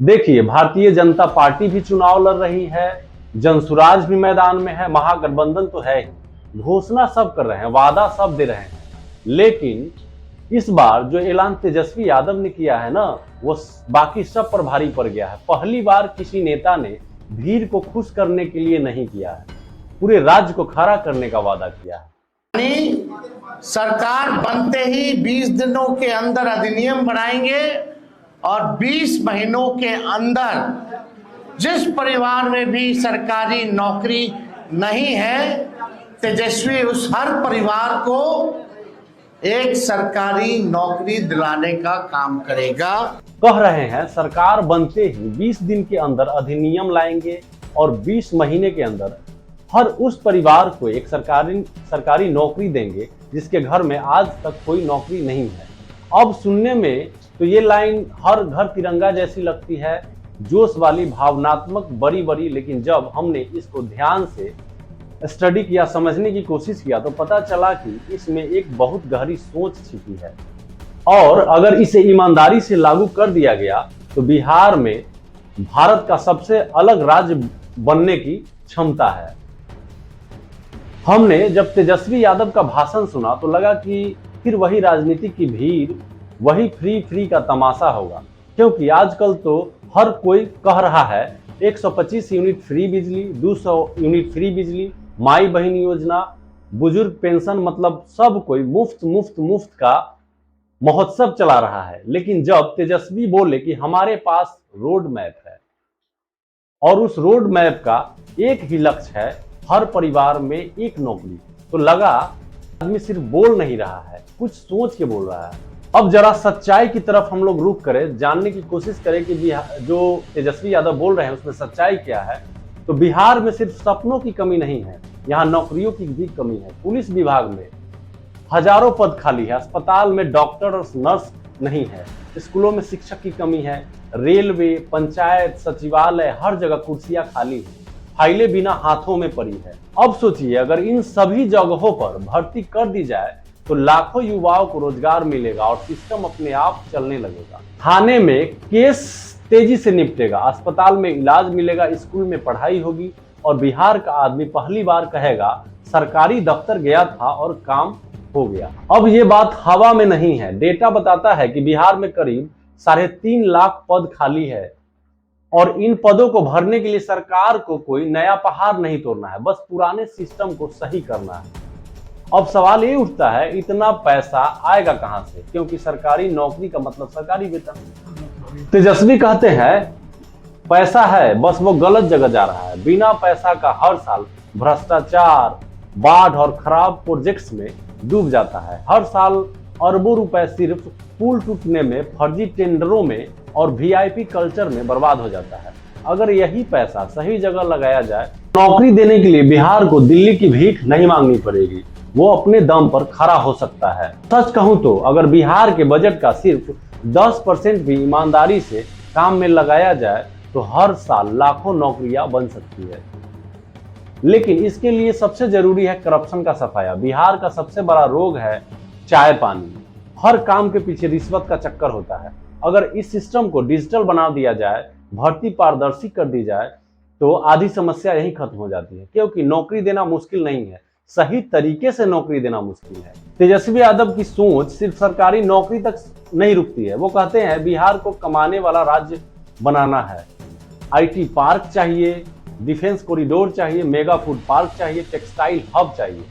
देखिए, भारतीय जनता पार्टी भी चुनाव लड़ रही है, जनसुराज भी मैदान में है, महागठबंधन तो है ही। घोषणा सब कर रहे हैं, वादा सब दे रहे हैं, लेकिन इस बार जो ऐलान तेजस्वी यादव ने किया है ना, वो बाकी सब पर भारी पड़ गया है। पहली बार किसी नेता ने भीड़ को खुश करने के लिए नहीं किया है, पूरे राज्य को खड़ा करने का वादा किया है। सरकार बनते ही 20 दिनों के अंदर अधिनियम बनाएंगे और 20 महीनों के अंदर जिस परिवार में भी सरकारी नौकरी नहीं है, तेजस्वी उस हर परिवार को एक सरकारी नौकरी दिलाने का काम करेगा। कह रहे हैं सरकार बनते ही 20 दिन के अंदर अधिनियम लाएंगे और 20 महीने के अंदर हर उस परिवार को एक सरकारी नौकरी देंगे जिसके घर में आज तक कोई नौकरी नहीं है। अब सुनने में तो ये लाइन हर घर तिरंगा जैसी लगती है, जोश वाली, भावनात्मक, बड़ी बड़ी, लेकिन जब हमने इसको ध्यान से स्टडी किया, समझने की कोशिश किया, तो पता चला कि इसमें एक बहुत गहरी सोच छिपी है। और अगर इसे ईमानदारी से लागू कर दिया गया तो बिहार में भारत का सबसे अलग राज्य बनने की क्षमता है। हमने जब तेजस्वी यादव का भाषण सुना तो लगा कि फिर वही राजनीति की भीड़, वही फ्री का तमाशा होगा, क्योंकि आजकल तो हर कोई कह रहा है 125 यूनिट फ्री बिजली, 200 यूनिट फ्री बिजली, माई बहन योजना, बुजुर्ग पेंशन, मतलब सब कोई मुफ्त का महोत्सव चला रहा है। लेकिन जब तेजस्वी बोले कि हमारे पास रोड मैप है और उस रोड मैप का एक ही लक्ष्य है, हर परिवार में एक नौकरी, तो लगा आदमी सिर्फ बोल नहीं रहा है, कुछ सोच के बोल रहा है। अब जरा सच्चाई की तरफ हम लोग रुक करें, जानने की कोशिश करें कि जो तेजस्वी यादव बोल रहे हैं उसमें सच्चाई क्या है। तो बिहार में सिर्फ सपनों की कमी नहीं है, यहाँ नौकरियों की भी कमी है। पुलिस विभाग में हजारों पद खाली है, अस्पताल में डॉक्टर और नर्स नहीं है, स्कूलों में शिक्षक की कमी है, रेलवे, पंचायत, सचिवालय, हर जगह कुर्सियां खाली है, फाइलें बिना हाथों में पड़ी है। अब सोचिए, अगर इन सभी जगहों पर भर्ती कर दी जाए तो लाखों युवाओं को रोजगार मिलेगा और सिस्टम अपने आप चलने लगेगा। थाने में केस तेजी से निपटेगा, अस्पताल में इलाज मिलेगा, स्कूल में पढ़ाई होगी और बिहार का आदमी पहली बार कहेगा सरकारी दफ्तर गया था और काम हो गया। अब ये बात हवा में नहीं है, डेटा बताता है कि बिहार में करीब 3.5 लाख पद खाली है और इन पदों को भरने के लिए सरकार को कोई नया पहाड़ नहीं तोड़ना है, बस पुराने सिस्टम को सही करना है। अब सवाल ये उठता है, इतना पैसा आएगा कहां से, क्योंकि सरकारी नौकरी का मतलब सरकारी वेतन। तेजस्वी कहते हैं पैसा है, बस वो गलत जगह जा रहा है। बिना पैसा का हर साल भ्रष्टाचार, बाढ़ और खराब प्रोजेक्ट्स में डूब जाता है। हर साल अरबों रुपए सिर्फ पुल टूटने में, फर्जी टेंडरों में और वीआईपी कल्चर में बर्बाद हो जाता है। अगर यही पैसा सही जगह लगाया जाए, नौकरी देने के लिए बिहार को दिल्ली की भीख नहीं मांगनी पड़ेगी, वो अपने दम पर खड़ा हो सकता है। सच कहूं तो अगर बिहार के बजट का सिर्फ 10% भी ईमानदारी से काम में लगाया जाए तो हर साल लाखों नौकरियां बन सकती है। लेकिन इसके लिए सबसे जरूरी है करप्शन का सफाया। बिहार का सबसे बड़ा रोग है चाय पानी, हर काम के पीछे रिश्वत का चक्कर होता है। अगर इस सिस्टम को डिजिटल बना दिया जाए, भर्ती पारदर्शी कर दी जाए, तो आधी समस्या यही खत्म हो जाती है, क्योंकि नौकरी देना मुश्किल नहीं है, सही तरीके से नौकरी देना मुश्किल है। तेजस्वी यादव की सोच सिर्फ सरकारी नौकरी तक नहीं रुकती है। वो कहते हैं बिहार को कमाने वाला राज्य बनाना है। आईटी पार्क चाहिए, डिफेंस कॉरिडोर चाहिए, मेगा फूड पार्क चाहिए, टेक्सटाइल हब चाहिए।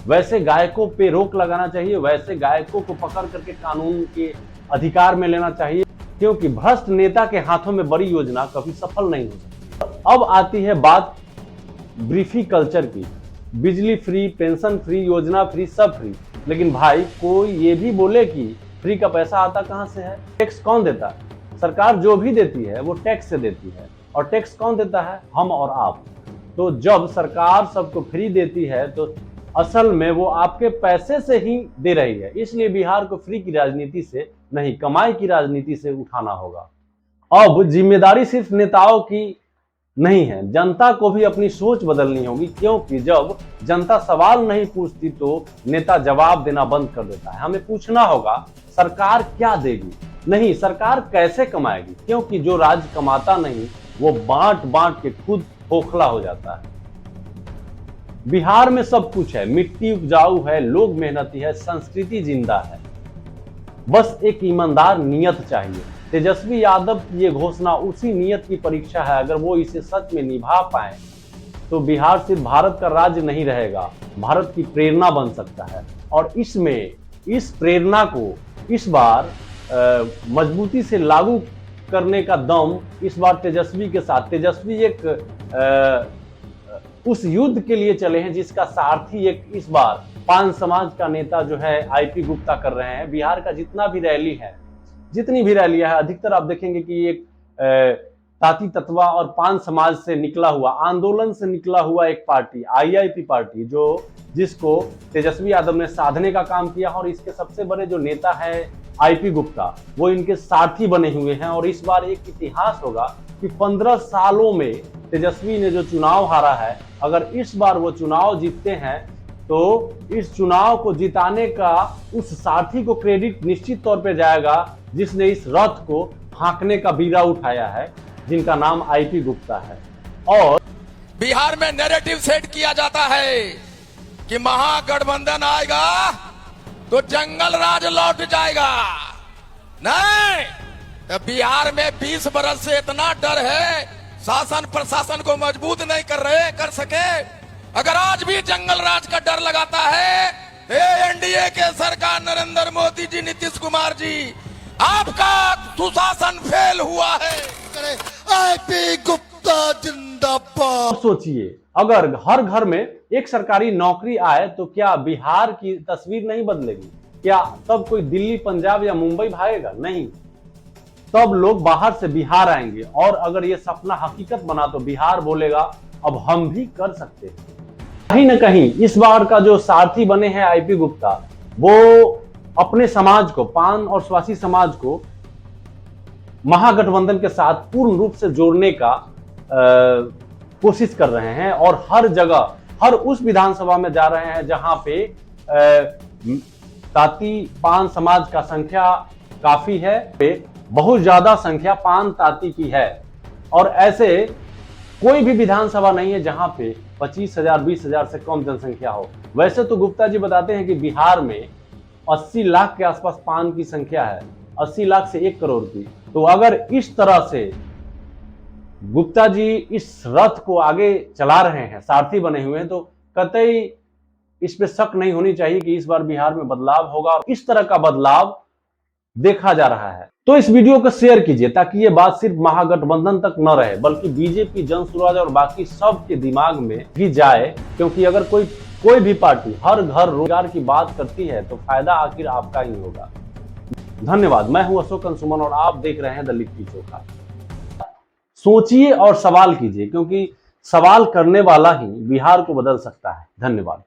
वैसे गायकों पे रोक लगाना चाहिए, वैसे गायकों को पकड़ करके कानून के अधिकार में लेना चाहिए, क्योंकि भ्रष्ट नेता के हाथों में बड़ी योजना कभी सफल नहीं हो सकती। अब आती है बात ब्रीफी कल्चर की। बिजली फ्री, पेंशन फ्री, योजना फ्री, सब फ्री, लेकिन भाई कोई ये भी बोले कि फ्री का पैसा आता कहां से है? टैक्स कौन देता है? सरकार जो भी देती है वो टैक्स से देती है, और टैक्स कौन देता है? हम और आप। तो जब सरकार सबको फ्री देती है तो असल में वो आपके पैसे से ही दे रही है। इसलिए बिहार को फ्री की राजनीति से नहीं, कमाई की राजनीति से उठाना होगा। अब जिम्मेदारी सिर्फ नेताओं की नहीं है, जनता को भी अपनी सोच बदलनी होगी, क्योंकि जब जनता सवाल नहीं पूछती तो नेता जवाब देना बंद कर देता है। हमें पूछना होगा सरकार क्या देगी, नहीं सरकार कैसे कमाएगी, क्योंकि जो राज कमाता नहीं वो बांट बांट के खुद खोखला हो जाता है। बिहार में सब कुछ है, मिट्टी उपजाऊ है, लोग मेहनती है, संस्कृति जिंदा है, बस एक ईमानदार नियत चाहिए। तेजस्वी यादव की ये घोषणा उसी नियत की परीक्षा है। अगर वो इसे सच में निभा पाए तो बिहार सिर्फ भारत का राज्य नहीं रहेगा, भारत की प्रेरणा बन सकता है। और इसमें इस प्रेरणा को इस बार मजबूती से लागू करने का दम इस बार तेजस्वी के साथ। तेजस्वी एक उस युद्ध के लिए चले हैं जिसका सारथी एक इस बार पान समाज का नेता जो है आईपी गुप्ता कर रहे हैं। बिहार का जितना भी रैली है, जितनी भी रैलियां है, अधिकतर आप देखेंगे कि एक ताती तत्वा और पान समाज से निकला हुआ, आंदोलन से निकला हुआ एक पार्टी, आईआईपी पार्टी, जिसको तेजस्वी यादव ने साधने का काम किया। और इसके सबसे बड़े जो नेता है आईपी गुप्ता, वो इनके सारथी बने हुए हैं। और इस बार एक इतिहास होगा कि 15 सालों में तेजस्वी ने जो चुनाव हारा है, अगर इस बार वो चुनाव जीतते हैं तो इस चुनाव को जिताने का उस सारथी को क्रेडिट निश्चित तौर पे जाएगा जिसने इस रथ को हाँकने का बीड़ा उठाया है, जिनका नाम आईपी गुप्ता है। और बिहार में नैरेटिव सेट किया जाता है कि महागठबंधन आएगा तो जंगल राज लौट जाएगा। नहीं, तो बिहार में 20 बरस से इतना डर है, शासन प्रशासन को मजबूत नहीं कर सके। अगर आज भी जंगल राज का डर लगाता है, एनडीए के सरकार, नरेंद्र मोदी जी, नीतीश कुमार जी, आपका सुशासन फेल हुआ है। आईपी गुप्ता जिंदाबाद। सोचिए, अगर हर घर में एक सरकारी नौकरी आए तो क्या बिहार की तस्वीर नहीं बदलेगी? क्या तब कोई दिल्ली, पंजाब या मुंबई भागेगा? नहीं, तब लोग बाहर से बिहार आएंगे। और अगर ये सपना हकीकत बना तो बिहार बोलेगा अब हम भी कर सकते हैं। कहीं ना कहीं इस बार का जो सारथी बने हैं आईपी गुप्ता, वो अपने समाज को, पान और स्वासी समाज को महागठबंधन के साथ पूर्ण रूप से जोड़ने का कोशिश कर रहे हैं। और हर जगह, हर उस विधानसभा में जा रहे हैं जहां पे ताती पान समाज का संख्या काफी है, बहुत ज्यादा संख्या पान ताती की है। और ऐसे कोई भी विधानसभा नहीं है जहां पे 25,000, 20,000 से कम जनसंख्या हो। वैसे तो गुप्ता जी बताते हैं कि बिहार में 80 लाख के आसपास पान की संख्या है, 80 लाख से 1 करोड़ की। तो अगर इस तरह से गुप्ता जी इस रथ को आगे चला रहे हैं, सारथी बने हुए हैं, तो कतई इस पे शक नहीं होनी चाहिए कि इस बार बिहार में बदलाव होगा। और इस तरह का बदलाव देखा जा रहा है। तो इस वीडियो को शेयर कीजिए ताकि ये बात सिर्फ महागठबंधन तक न रहे, बल्कि बीजेपी, जनसुराज और बाकी सब के दिमाग में भी जाए। क्योंकि अगर कोई भी पार्टी हर घर रोजगार की बात करती है तो फायदा आखिर आपका ही होगा। धन्यवाद। मैं हूं अशोक अंशुमन और आप देख रहे हैं द लिट्टी चोखा। सोचिए और सवाल कीजिए, क्योंकि सवाल करने वाला ही बिहार को बदल सकता है। धन्यवाद।